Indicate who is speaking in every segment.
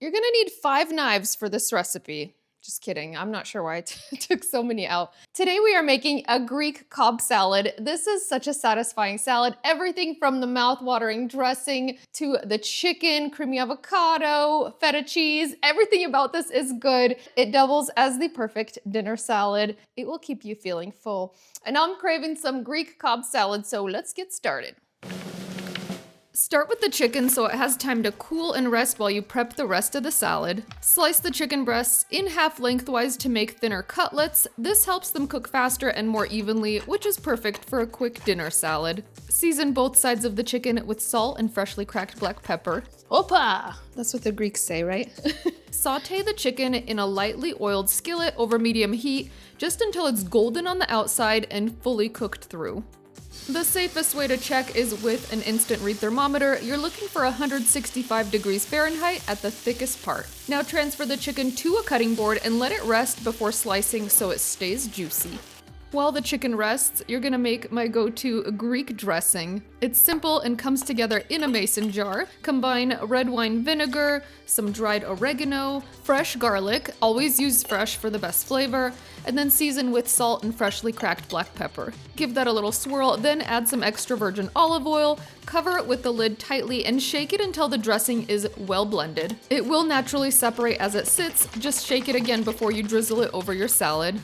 Speaker 1: You're gonna need 5 knives for this recipe. Just kidding. I'm not sure why I took so many out. Today we are making a Greek Cobb salad. This is such a satisfying salad. Everything from the mouth-watering dressing to the chicken, creamy avocado, feta cheese, everything about this is good. It doubles as the perfect dinner salad. It will keep you feeling full. And now I'm craving some Greek Cobb salad, so let's get started. Start with the chicken so it has time to cool and rest while you prep the rest of the salad. Slice the chicken breasts in half lengthwise to make thinner cutlets. This helps them cook faster and more evenly, which is perfect for a quick dinner salad. Season both sides of the chicken with salt and freshly cracked black pepper. Opa! That's what the Greeks say, right? Sauté the chicken in a lightly oiled skillet over medium heat, just until it's golden on the outside and fully cooked through. The safest way to check is with an instant read thermometer. You're looking for 165 degrees Fahrenheit at the thickest part. Now transfer the chicken to a cutting board and let it rest before slicing so it stays juicy. While the chicken rests, you're gonna make my go-to Greek dressing. It's simple and comes together in a mason jar. Combine red wine vinegar, some dried oregano, fresh garlic, always use fresh for the best flavor, and then season with salt and freshly cracked black pepper. Give that a little swirl, then add some extra virgin olive oil, cover it with the lid tightly, and shake it until the dressing is well blended. It will naturally separate as it sits, just shake it again before you drizzle it over your salad.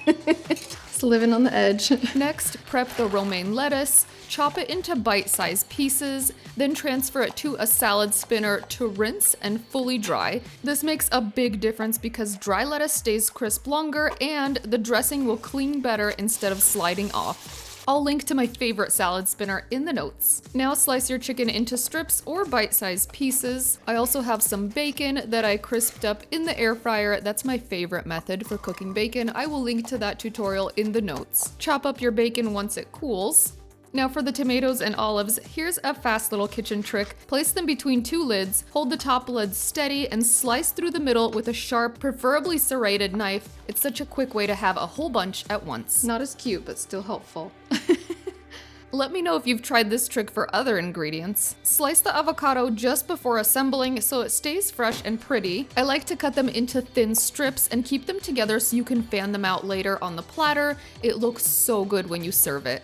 Speaker 1: It's living on the edge. Next, prep the romaine lettuce, chop it into bite-sized pieces, then transfer it to a salad spinner to rinse and fully dry. This makes a big difference because dry lettuce stays crisp longer and the dressing will cling better instead of sliding off. I'll link to my favorite salad spinner in the notes. Now slice your chicken into strips or bite-sized pieces. I also have some bacon that I crisped up in the air fryer. That's my favorite method for cooking bacon. I will link to that tutorial in the notes. Chop up your bacon once it cools. Now for the tomatoes and olives, here's a fast little kitchen trick. Place them between two lids, hold the top lid steady, and slice through the middle with a sharp, preferably serrated knife. It's such a quick way to have a whole bunch at once. Not as cute, but still helpful. Let me know if you've tried this trick for other ingredients. Slice the avocado just before assembling so it stays fresh and pretty. I like to cut them into thin strips and keep them together so you can fan them out later on the platter. It looks so good when you serve it.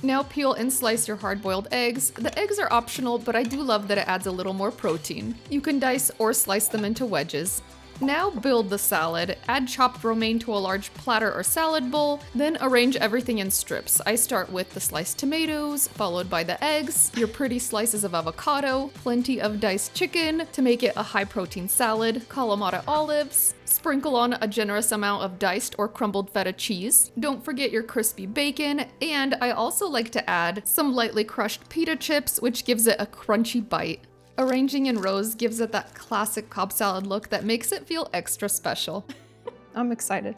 Speaker 1: Now peel and slice your hard-boiled eggs. The eggs are optional, but I do love that it adds a little more protein. You can dice or slice them into wedges. Now build the salad. Add chopped romaine to a large platter or salad bowl, then arrange everything in strips. I start with the sliced tomatoes, followed by the eggs, your pretty slices of avocado, plenty of diced chicken to make it a high-protein salad, Kalamata olives, sprinkle on a generous amount of diced or crumbled feta cheese. Don't forget your crispy bacon, and I also like to add some lightly crushed pita chips, which gives it a crunchy bite. Arranging in rows gives it that classic Cobb salad look that makes it feel extra special. I'm excited.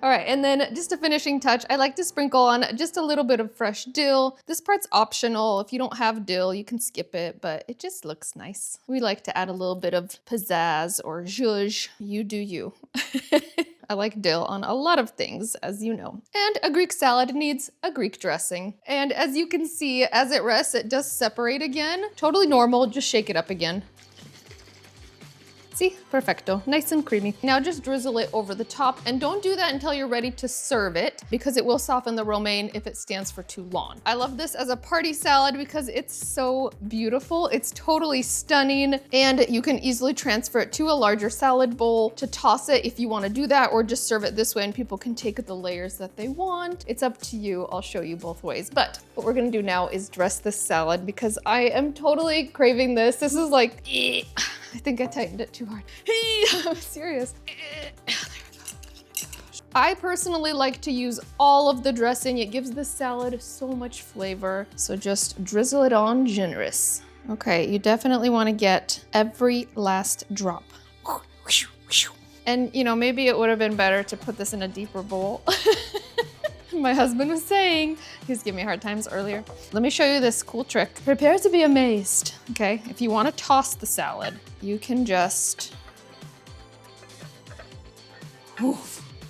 Speaker 1: All right, and then just a finishing touch, I like to sprinkle on just a little bit of fresh dill. This part's optional. If you don't have dill, you can skip it, but it just looks nice. We like to add a little bit of pizzazz or zhuzh. You do you. I like dill on a lot of things, as you know. And a Greek salad needs a Greek dressing. And as you can see, as it rests, it does separate again. Totally normal, just shake it up again. See, perfecto, nice and creamy. Now just drizzle it over the top, and don't do that until you're ready to serve it because it will soften the romaine if it stands for too long. I love this as a party salad because it's so beautiful. It's totally stunning, and you can easily transfer it to a larger salad bowl to toss it if you want to do that, or just serve it this way and people can take the layers that they want. It's up to you. I'll show you both ways. But what we're gonna do now is dress this salad because I am totally craving this. This is like, I think I tightened it too hard. I'm serious. I personally like to use all of the dressing. It gives the salad so much flavor. So just drizzle it on generous. Okay, you definitely want to get every last drop. And you know, maybe it would have been better to put this in a deeper bowl. My husband was saying, he was giving me hard times earlier. Let me show you this cool trick. Prepare to be amazed, okay? If you want to toss the salad, you can just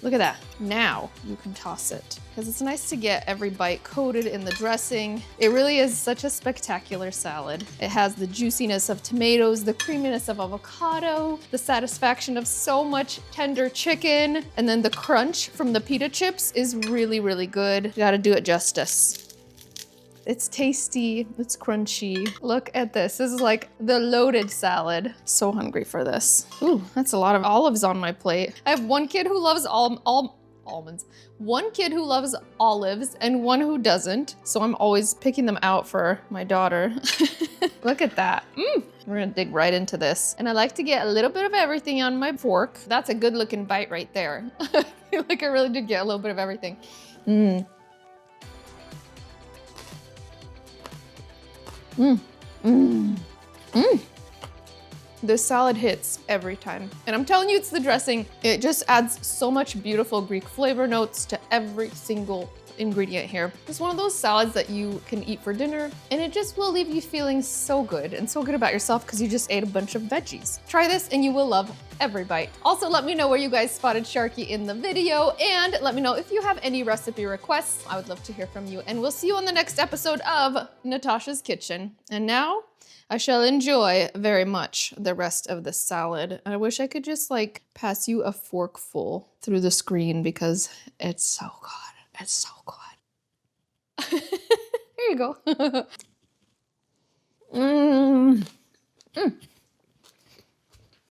Speaker 1: Look at that. Now you can toss it because it's nice to get every bite coated in the dressing. It really is such a spectacular salad. It has the juiciness of tomatoes, the creaminess of avocado, the satisfaction of so much tender chicken, and then the crunch from the pita chips is really, really good. You gotta do it justice. It's tasty, it's crunchy. Look at this. This is like the loaded salad. So hungry for this. Ooh, that's a lot of olives on my plate. I have one kid who loves almonds. One kid who loves olives and one who doesn't. So I'm always picking them out for my daughter. Look at that. We're gonna dig right into this. And I like to get a little bit of everything on my fork. That's a good looking bite right there. I feel like I really did get a little bit of everything. This salad hits every time. And I'm telling you, it's the dressing. It just adds so much beautiful Greek flavor notes to every single ingredient here. It's one of those salads that you can eat for dinner and it just will leave you feeling so good and so good about yourself because you just ate a bunch of veggies. Try this and you will love every bite. Also, let me know where you guys spotted Sharky in the video and let me know if you have any recipe requests. I would love to hear from you and we'll see you on the next episode of Natasha's Kitchen. And now I shall enjoy very much the rest of the salad. I wish I could just like pass you a forkful through the screen because it's so good. It's so good. Here you go.